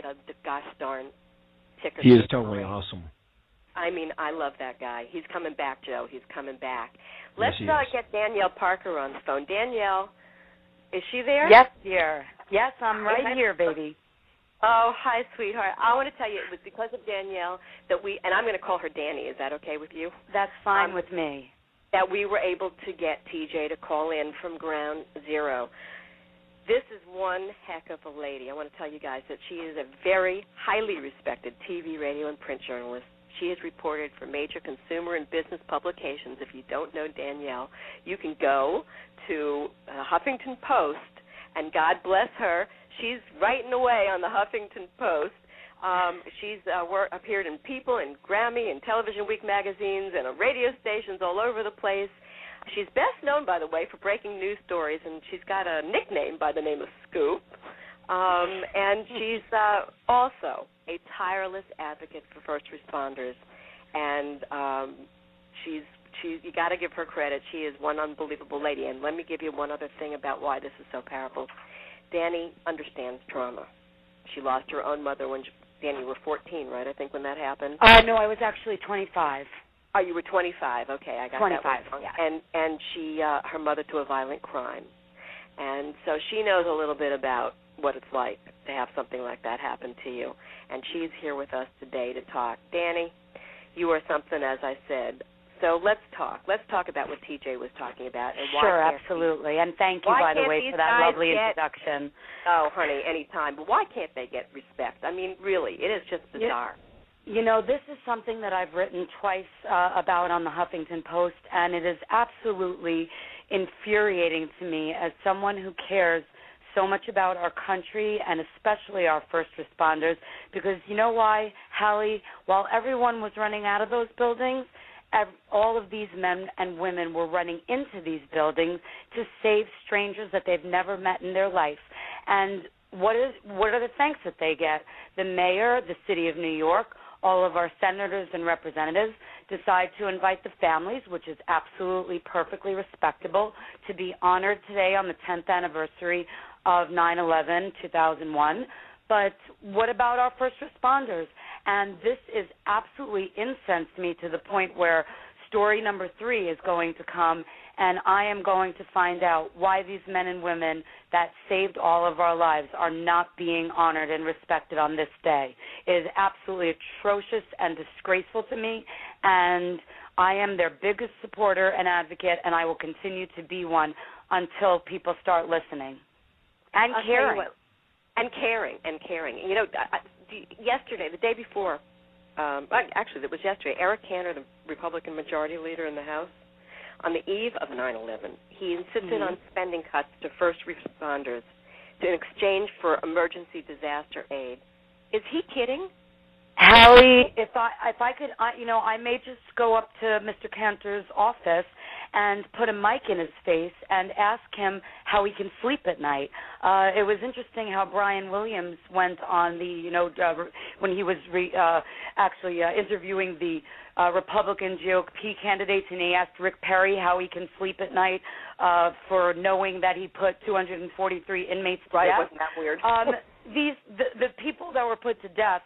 get a gosh darn ticker. He is totally awesome. I mean, I love that guy. He's coming back, Joe. He's coming back. Let's yes, get Danielle Parker on the phone. Danielle, is she there? Yes, dear. Yes, I'm right here, baby. Oh, hi, sweetheart. I want to tell you, it was because of Danielle that and I'm going to call her Danny. Is that okay with you? That's fine with me. That we were able to get TJ to call in from Ground Zero. This is one heck of a lady. I want to tell you guys that she is a very highly respected TV, radio, and print journalist. She has reported for major consumer and business publications. If you don't know Danielle, you can go to Huffington Post, and God bless her, she's writing away on the Huffington Post. She's appeared in People and Grammy and Television Week magazines and radio stations all over the place. She's best known, by the way, for breaking news stories, and she's got a nickname by the name of Scoop. And she's also a tireless advocate for first responders. And you got to give her credit. She is one unbelievable lady. And let me give you one other thing about why this is so powerful. Danny understands trauma. She lost her own mother when Danny, you were 14, right? I think when that happened. No, I was actually 25. Oh, you were 25. Okay, I got 25, that wrong. Yeah. And she, her mother to a violent crime. And so she knows a little bit about what it's like to have something like that happen to you. And she's here with us today to talk. Danny, you are something, as I said. So let's talk. Let's talk about what TJ was talking about. And why sure, absolutely. And thank you, by the way, for that lovely introduction. Oh, honey, anytime. But why can't they get respect? I mean, really, it is just bizarre. You know, this is something that I've written twice about on the Huffington Post, and it is absolutely infuriating to me as someone who cares so much about our country and especially our first responders, because you know why, Halli? While everyone was running out of those buildings, all of these men and women were running into these buildings to save strangers that they've never met in their life. And what are the thanks that they get? The mayor, the city of New York, all of our senators and representatives decide to invite the families, which is absolutely perfectly respectable, to be honored today on the 10th anniversary of 9/11, 2001. But what about our first responders? And this is absolutely incensed me to the point where story number 3 is going to come, and I am going to find out why these men and women that saved all of our lives are not being honored and respected on this day. It is absolutely atrocious and disgraceful to me, and I am their biggest supporter and advocate, and I will continue to be one until people start listening and caring. And caring. You know, yesterday, the day before, actually it was yesterday, Eric Cantor, the Republican Majority Leader in the House, on the eve of 9/11, he insisted on spending cuts to first responders in exchange for emergency disaster aid. Is he kidding? Halli, if I could, I may just go up to Mr. Cantor's office and put a mic in his face and ask him how he can sleep at night. It was interesting how Brian Williams went on when he was interviewing the Republican GOP candidates, and he asked Rick Perry how he can sleep at night for knowing that he put 243 inmates to death. Wasn't that weird? The people that were put to death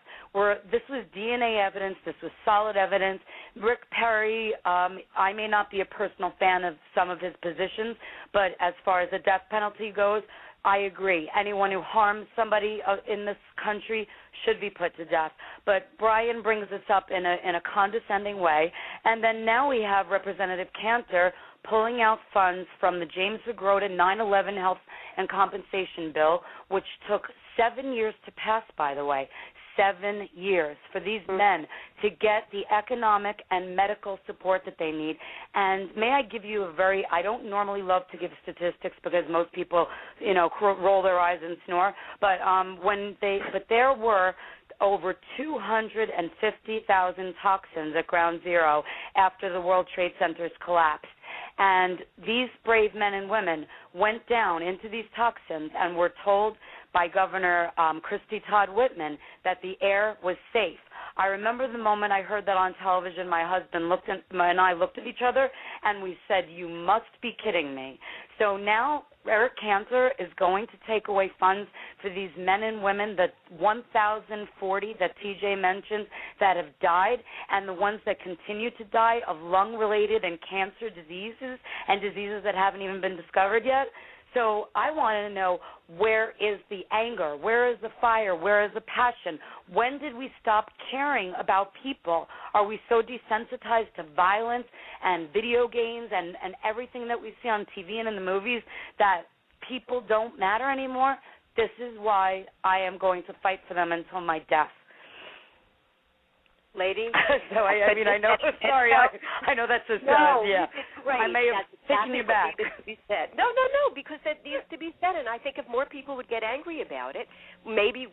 this was DNA evidence, this was solid evidence. Rick Perry, I may not be a personal fan of some of his positions, but as far as the death penalty goes, I agree. Anyone who harms somebody in this country should be put to death. But Brian brings this up in a condescending way, and then now we have Representative Cantor pulling out funds from the James Zagrota 9/11 Health and Compensation Bill, which took 7 years to pass, by the way. 7 years for these men to get the economic and medical support that they need. And may I give you I don't normally love to give statistics because most people, roll their eyes and snore, but there were over 250,000 toxins at Ground Zero after the World Trade Centers collapsed. And these brave men and women went down into these toxins and were told by Governor Christy Todd Whitman that the air was safe. I remember the moment I heard that on television. My husband and I looked at each other, and we said, "You must be kidding me." So now Eric Cancer is going to take away funds for these men and women, the 1,040 that TJ mentioned that have died, and the ones that continue to die of lung-related and cancer diseases and diseases that haven't even been discovered yet. So I want to know, where is the anger? Where is the fire? Where is the passion? When did we stop caring about people? Are we so desensitized to violence and video games and everything that we see on TV and in the movies that people don't matter anymore? This is why I am going to fight for them until my death. Lady? So, I mean, I know, sorry, I know that's just, yeah. Right. I may have taken you back. To be said. No, because it needs to be said, and I think if more people would get angry about it, maybe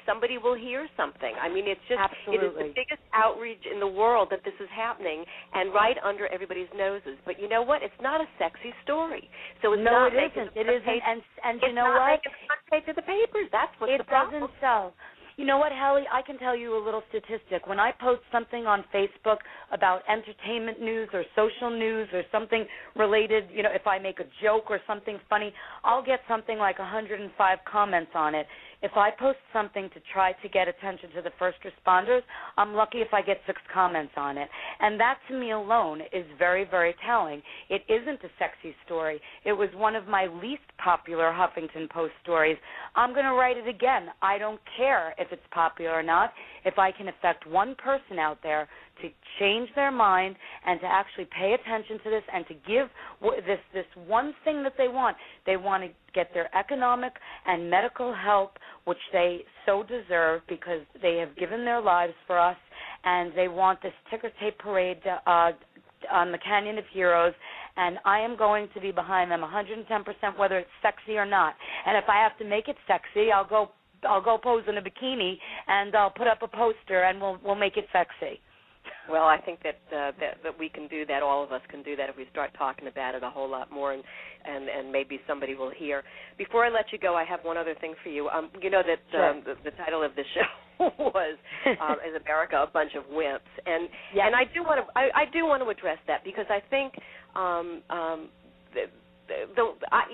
somebody will hear something. I mean, it's just, Absolutely. It is the biggest outreach in the world that this is happening, and right under everybody's noses. But you know what? It's not a sexy story. So it's not it isn't. It isn't, and you know what? It's not making the front page of the papers. That's what's the problem. It doesn't sell. You know what, Halli? I can tell you a little statistic. When I post something on Facebook about entertainment news or social news or something related, you know, if I make a joke or something funny, I'll get something like 105 comments on it. If I post something to try to get attention to the first responders, I'm lucky if I get 6 comments on it. And that, to me alone, is very, very telling. It isn't a sexy story. It was one of my least popular Huffington Post stories. I'm going to write it again. I don't care if it's popular or not. If I can affect one person out there to change their mind and to actually pay attention to this and to give this one thing that they want to get their economic and medical help, which they so deserve because they have given their lives for us, and they want this ticker tape parade on the Canyon of Heroes, and I am going to be behind them 110%, whether it's sexy or not. And if I have to make it sexy, I'll go pose in a bikini and I'll put up a poster and we'll make it sexy. Well, I think that we can do that. All of us can do that if we start talking about it a whole lot more, and maybe somebody will hear. Before I let you go, I have one other thing for you. You know that Sure. the title of the show was "Is America a Bunch of Wimps?" And yes. and I do want to address that because I think.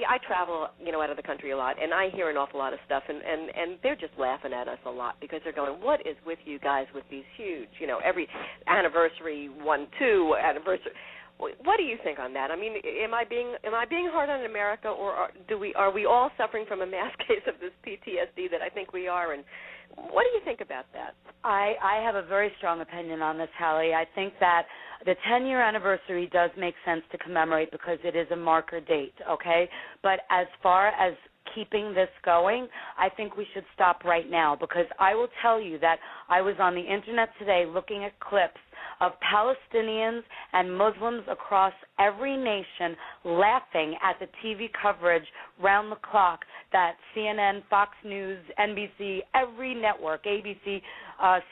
I travel, you know, out of the country a lot, and I hear an awful lot of stuff, and they're just laughing at us a lot because they're going, "What is with you guys with these huge, you know, every anniversary, 1-2 anniversary?" What do you think on that? I mean, am I being hard on America, or are we all suffering from a mass case of this PTSD that I think we are? And what do you think about that? I have a very strong opinion on this, Halli. I think that the 10-year anniversary does make sense to commemorate because it is a marker date, okay? But as far as keeping this going, I think we should stop right now because I will tell you that I was on the Internet today looking at clips of Palestinians and Muslims across every nation laughing at the TV coverage round the clock that CNN, Fox News, NBC, every network, ABC,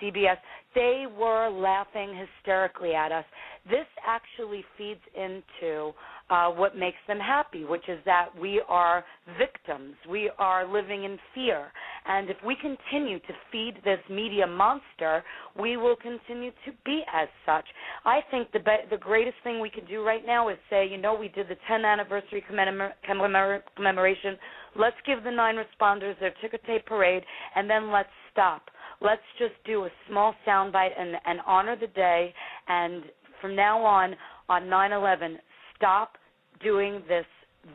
CBS, they were laughing hysterically at us. This actually feeds into what makes them happy, which is that we are victims. We are living in fear. And if we continue to feed this media monster, we will continue to be as such. I think the greatest thing we can do right now is say, you know, we did the 10th anniversary commemoration. Let's give the 9 responders their ticker tape parade, and then let's stop. Let's just do a small soundbite and honor the day. And from now on 9/11, stop doing this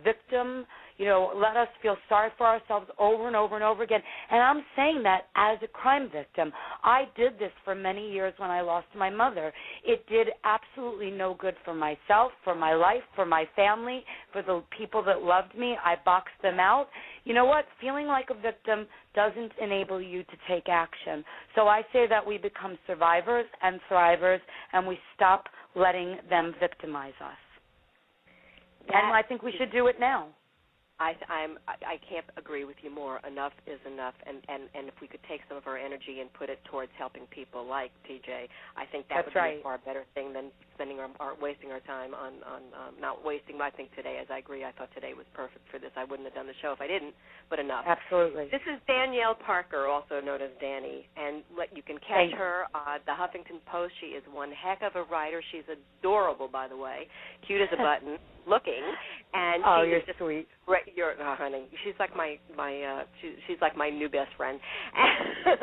victim, you know, let us feel sorry for ourselves over and over and over again. And I'm saying that as a crime victim. I did this for many years when I lost my mother. It did absolutely no good for myself, for my life, for my family, for the people that loved me. I boxed them out. You know what? Feeling like a victim doesn't enable you to take action. So I say that we become survivors and thrivers, and we stop letting them victimize us. And I think we should do it now. I can't agree with you more. Enough is enough, and if we could take some of our energy and put it towards helping people like TJ, I think that would be a far better thing than wasting our time on not wasting. I think today, as I agree, I thought today was perfect for this. I wouldn't have done the show if I didn't, but enough. Absolutely. This is Danielle Parker, also known as Danny, and you can catch her at the Huffington Post. She is one heck of a writer. She's adorable, by the way, cute as a button, looking, and you're just sweet. Right, honey. She's like my she's like my new best friend.